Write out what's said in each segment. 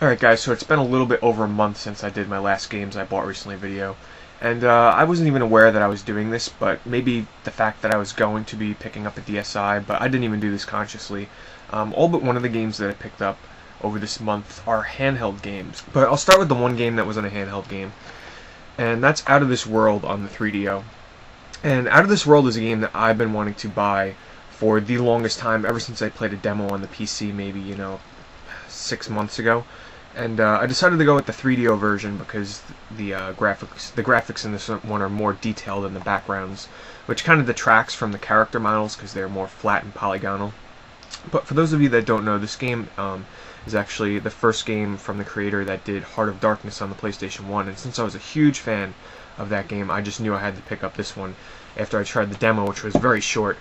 Alright guys, so it's been a little bit over a month since I did my last games I bought recently video. And I wasn't even aware that I was doing this, but maybe the fact that I was going to be picking up a DSi, but I didn't even do this consciously. All but one of the games that I picked up over this month are handheld games. But I'll start with the one game that wasn't a handheld game, and that's Out of This World on the 3DO. And Out of This World is a game that I've been wanting to buy for the longest time, ever since I played a demo on the PC maybe, 6 months ago. And I decided to go with the 3DO version because the graphics in this one are more detailed than the backgrounds, which kind of detracts from the character models because they're more flat and polygonal. But for those of you that don't know, this game is actually the first game from the creator that did Heart of Darkness on the PlayStation 1, and since I was a huge fan of that game, I just knew I had to pick up this one after I tried the demo, which was very short.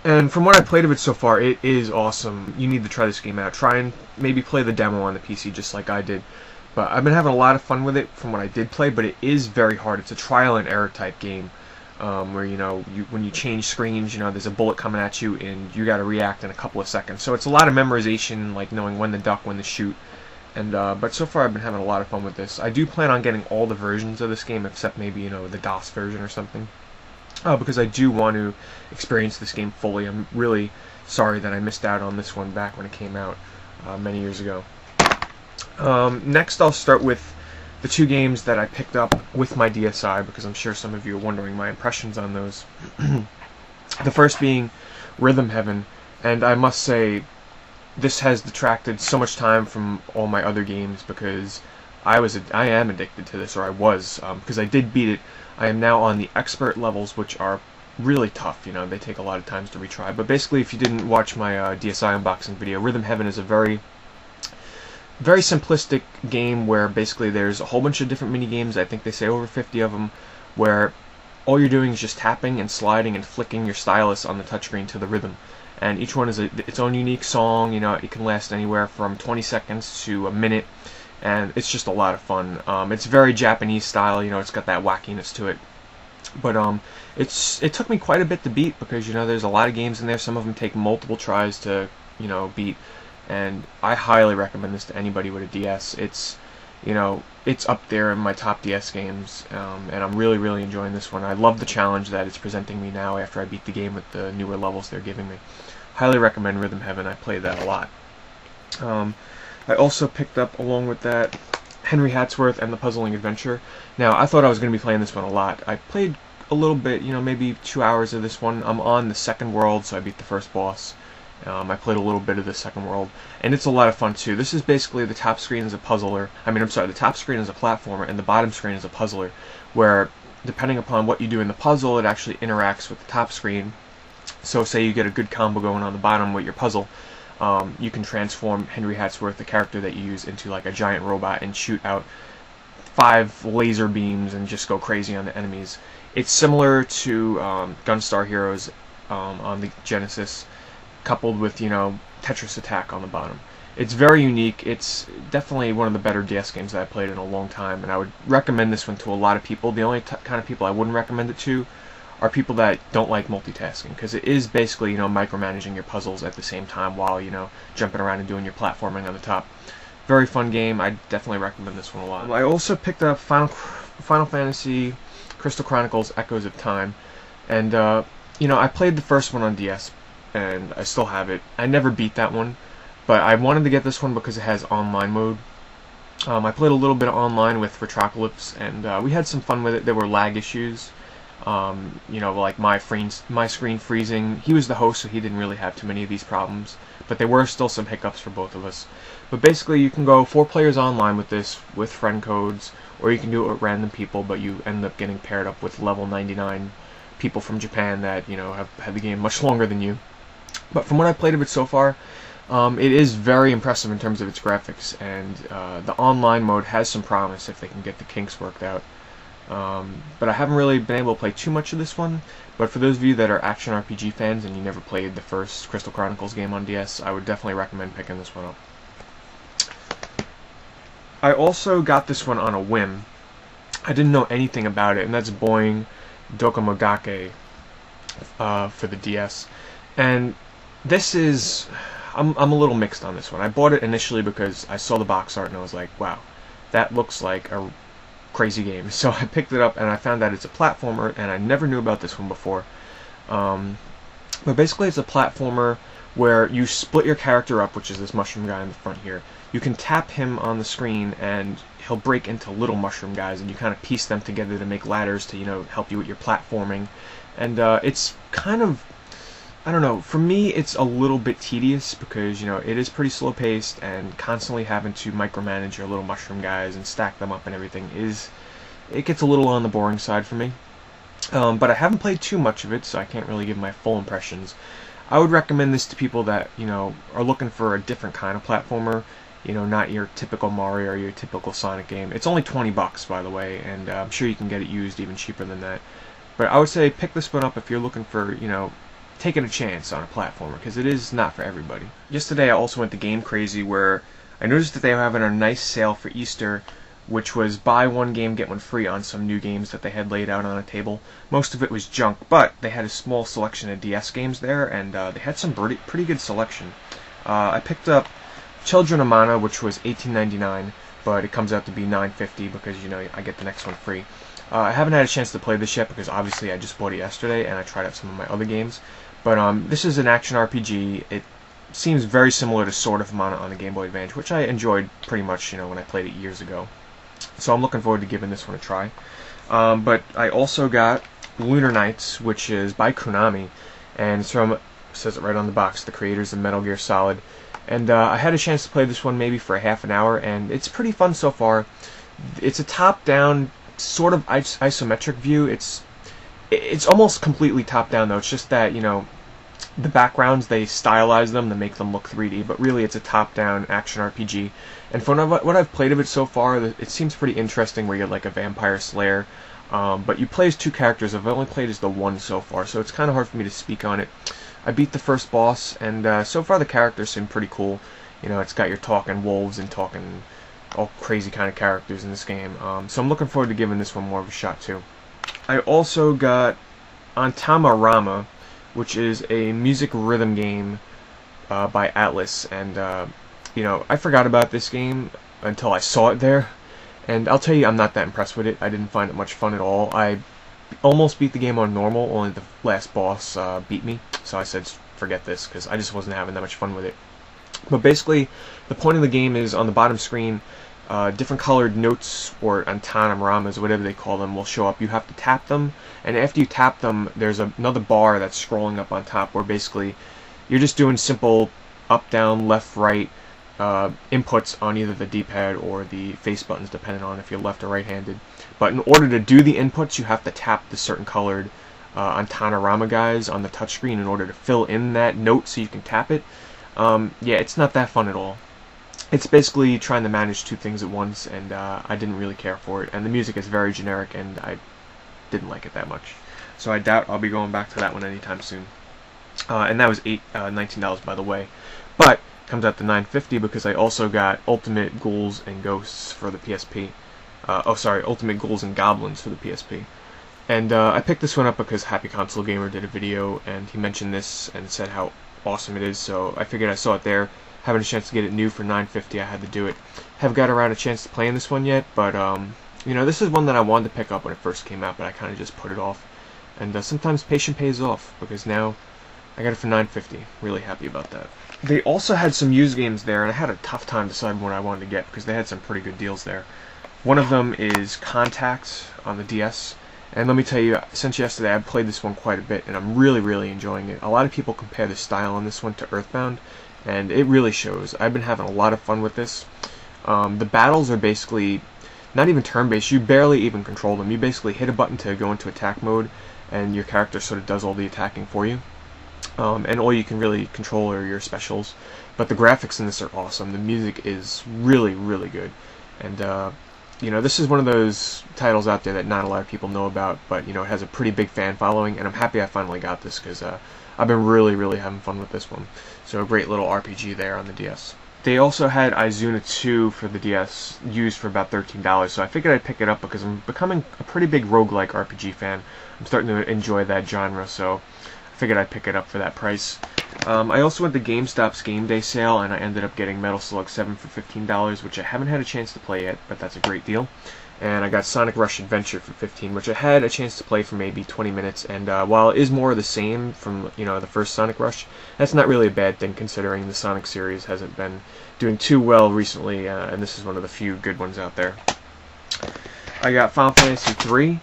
And from what I played of it so far, it is awesome. You need to try this game out. Try and maybe play the demo on the PC just like I did. But I've been having a lot of fun with it from what I did play, but it is very hard. It's a trial and error type game where, when you change screens, there's a bullet coming at you and you got to react in a couple of seconds. So it's a lot of memorization, like knowing when to duck, when to shoot. And but so far I've been having a lot of fun with this. I do plan on getting all the versions of this game except maybe, the DOS version or something. Because I do want to experience this game fully. I'm really sorry that I missed out on this one back when it came out many years ago. Next I'll start with the two games that I picked up with my DSi, because I'm sure some of you are wondering my impressions on those. The first being Rhythm Heaven, and I must say this has detracted so much time from all my other games because I am addicted to this, or I was, because I did beat it. I am now on the expert levels, which are really tough. They take a lot of times to retry. But basically, if you didn't watch my DSi unboxing video, Rhythm Heaven is a very, very simplistic game where basically there's a whole bunch of different mini games. I think they say over 50 of them, where all you're doing is just tapping and sliding and flicking your stylus on the touchscreen to the rhythm. And each one is its own unique song. It can last anywhere from 20 seconds to a minute. And it's just a lot of fun. It's very Japanese style, it's got that wackiness to it. But it took me quite a bit to beat because there's a lot of games in there. Some of them take multiple tries to beat, and I highly recommend this to anybody with a DS. It's it's up there in my top DS games, and I'm really enjoying this one. I love the challenge that it's presenting me now after I beat the game with the newer levels they're giving me. Highly recommend Rhythm Heaven. I play that a lot. I also picked up, along with that, Henry Hatsworth and the Puzzling Adventure. Now, I thought I was going to be playing this one a lot. I played a little bit, maybe 2 hours of this one. I'm on the second world, so I beat the first boss. I played a little bit of the second world, and it's a lot of fun too. This is basically the top screen is a puzzler. The top screen is a platformer, and the bottom screen is a puzzler, where depending upon what you do in the puzzle, it actually interacts with the top screen. So say you get a good combo going on the bottom with your puzzle, you can transform Henry Hatsworth, the character that you use, into like a giant robot and shoot out 5 laser beams and just go crazy on the enemies. It's similar to Gunstar Heroes on the Genesis, coupled with Tetris Attack on the bottom. It's very unique. It's definitely one of the better DS games that I played in a long time, and I would recommend this one to a lot of people. The only kind of people I wouldn't recommend it to are people that don't like multitasking, because it is basically micromanaging your puzzles at the same time while jumping around and doing your platforming on the top. Very fun game. I definitely recommend this one a lot. I also picked up Final Fantasy Crystal Chronicles Echoes of Time, and I played the first one on DS and I still have it. I never beat that one, but I wanted to get this one because it has online mode. I played a little bit of online with Retrocalypse, and we had some fun with it. There were lag issues. Like my screen freezing. He was the host, so he didn't really have too many of these problems, but there were still some hiccups for both of us. But basically, you can go 4 players online with this, with friend codes, or you can do it with random people, but you end up getting paired up with level 99 people from Japan that, have had the game much longer than you. But from what I played of it so far, it is very impressive in terms of its graphics, and the online mode has some promise if they can get the kinks worked out. But I haven't really been able to play too much of this one, but for those of you that are action RPG fans and you never played the first Crystal Chronicles game on DS, I would definitely recommend picking this one up. I also got this one on a whim. I didn't know anything about it, and that's Boing DoCoMo for the DS. And this is, I'm a little mixed on this one. I bought it initially because I saw the box art and I was like, wow, that looks like a crazy game. So I picked it up and I found out it's a platformer, and I never knew about this one before. But basically it's a platformer where you split your character up, which is this mushroom guy in the front here. You can tap him on the screen and he'll break into little mushroom guys, and you kind of piece them together to make ladders to, you know, help you with your platforming. And it's kind of, I don't know, for me it's a little bit tedious because, you know, it is pretty slow paced, and constantly having to micromanage your little mushroom guys and stack them up and everything it gets a little on the boring side for me. But I haven't played too much of it, so I can't really give my full impressions. I would recommend this to people that, you know, are looking for a different kind of platformer, you know, not your typical Mario or your typical Sonic game. It's only 20 bucks, by the way, and I'm sure you can get it used even cheaper than that. But I would say pick this one up if you're looking for, you know, taking a chance on a platformer, because it is not for everybody. Yesterday I also went to Game Crazy, where I noticed that they were having a nice sale for Easter, which was buy one game get one free on some new games that they had laid out on a table. Most of it was junk, but they had a small selection of DS games there, and they had some pretty good selection. I picked up Children of Mana, which was $18.99, but it comes out to be $9.50 because, you know, I get the next one free. I haven't had a chance to play this yet because obviously I just bought it yesterday and I tried out some of my other games. But this is an action RPG. It seems very similar to Sword of Mana on the Game Boy Advance, which I enjoyed pretty much, you know, when I played it years ago. So I'm looking forward to giving this one a try. But I also got Lunar Nights, which is by Konami, and it's from, it says it right on the box, the creators of Metal Gear Solid. And I had a chance to play this one maybe for a half an hour, and it's pretty fun so far. It's a top-down, sort of isometric view. It's almost completely top-down, though. It's just that, you know, the backgrounds, they stylize them to make them look 3D, but really it's a top-down action RPG. And from what I've played of it so far, it seems pretty interesting, where you're like a vampire slayer. But you play as two characters. I've only played as the one so far, so it's kind of hard for me to speak on it. I beat the first boss, and so far the characters seem pretty cool. You know, it's got your talking wolves and talking all crazy kind of characters in this game. So I'm looking forward to giving this one more of a shot too. I also got on Tamarama, which is a music rhythm game by Atlas, and you know, I forgot about this game until I saw it there, and I'll tell you, I'm not that impressed with it. I didn't find it much fun at all. I almost beat the game on normal, only the last boss beat me, so I said forget this, because I just wasn't having that much fun with it. But basically, the point of the game is on the bottom screen, different colored notes, or Tamarama's, whatever they call them, will show up. You have to tap them, and after you tap them, there's another bar that's scrolling up on top, where basically you're just doing simple up, down, left, right inputs on either the D-pad or the face buttons, depending on if you're left or right-handed. But in order to do the inputs, you have to tap the certain colored Tamarama guys on the touchscreen in order to fill in that note so you can tap it. Yeah, it's not that fun at all. It's basically trying to manage two things at once, and I didn't really care for it. And the music is very generic, and I didn't like it that much. So I doubt I'll be going back to that one anytime soon. And that was $19, by the way. But it comes out to $9.50 because I also got Ultimate Ghouls and Ghosts for the PSP. Ultimate Ghouls and Goblins for the PSP. And I picked this one up because Happy Console Gamer did a video, and he mentioned this and said how awesome it is, so I figured I saw it there. Having a chance to get it new for $9.50, I had to do it. Haven't got around a chance to playing this one yet, but you know, this is one that I wanted to pick up when it first came out, but I kind of just put it off. And sometimes patience pays off, because now I got it for $9.50. Really happy about that. They also had some used games there, and I had a tough time deciding what I wanted to get, because they had some pretty good deals there. One of them is Contact on the DS. And let me tell you, since yesterday, I've played this one quite a bit, and I'm really enjoying it. A lot of people compare the style on this one to Earthbound, and it really shows. I've been having a lot of fun with this. The battles are basically not even turn-based. You barely even control them. You basically hit a button to go into attack mode, and your character sort of does all the attacking for you. And all you can really control are your specials. But the graphics in this are awesome. The music is really good. And you know, this is one of those titles out there that not a lot of people know about, but you know, it has a pretty big fan following, and I'm happy I finally got this, because I've been really having fun with this one. So a great little RPG there on the DS. They also had Izuna II for the DS, used for about $13, so I figured I'd pick it up because I'm becoming a pretty big roguelike RPG fan. I'm starting to enjoy that genre, so I figured I'd pick it up for that price. I also went to GameStop's Game Day sale, and I ended up getting Metal Slug 7 for $15, which I haven't had a chance to play yet, but that's a great deal. And I got Sonic Rush Adventure for $15, which I had a chance to play for maybe 20 minutes, and while it is more of the same from, the first Sonic Rush, that's not really a bad thing considering the Sonic series hasn't been doing too well recently, and this is one of the few good ones out there. I got Final Fantasy III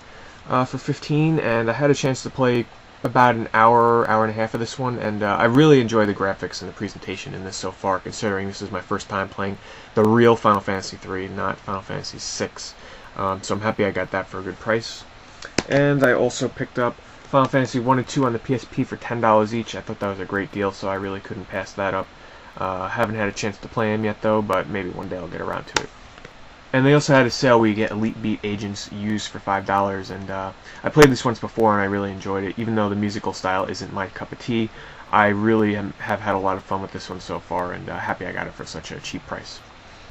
for $15, and I had a chance to play about an hour and a half of this one, and I really enjoy the graphics and the presentation in this so far, considering this is my first time playing the real Final Fantasy III, not Final Fantasy VI. So I'm happy I got that for a good price. And I also picked up Final Fantasy 1 and 2 on the PSP for $10 each. I thought that was a great deal, so I really couldn't pass that up. Haven't had a chance to play them yet, though, but maybe one day I'll get around to it. And they also had a sale where you get Elite Beat Agents used for $5, and I played this once before and I really enjoyed it. Even though the musical style isn't my cup of tea, I really have had a lot of fun with this one so far, and happy I got it for such a cheap price.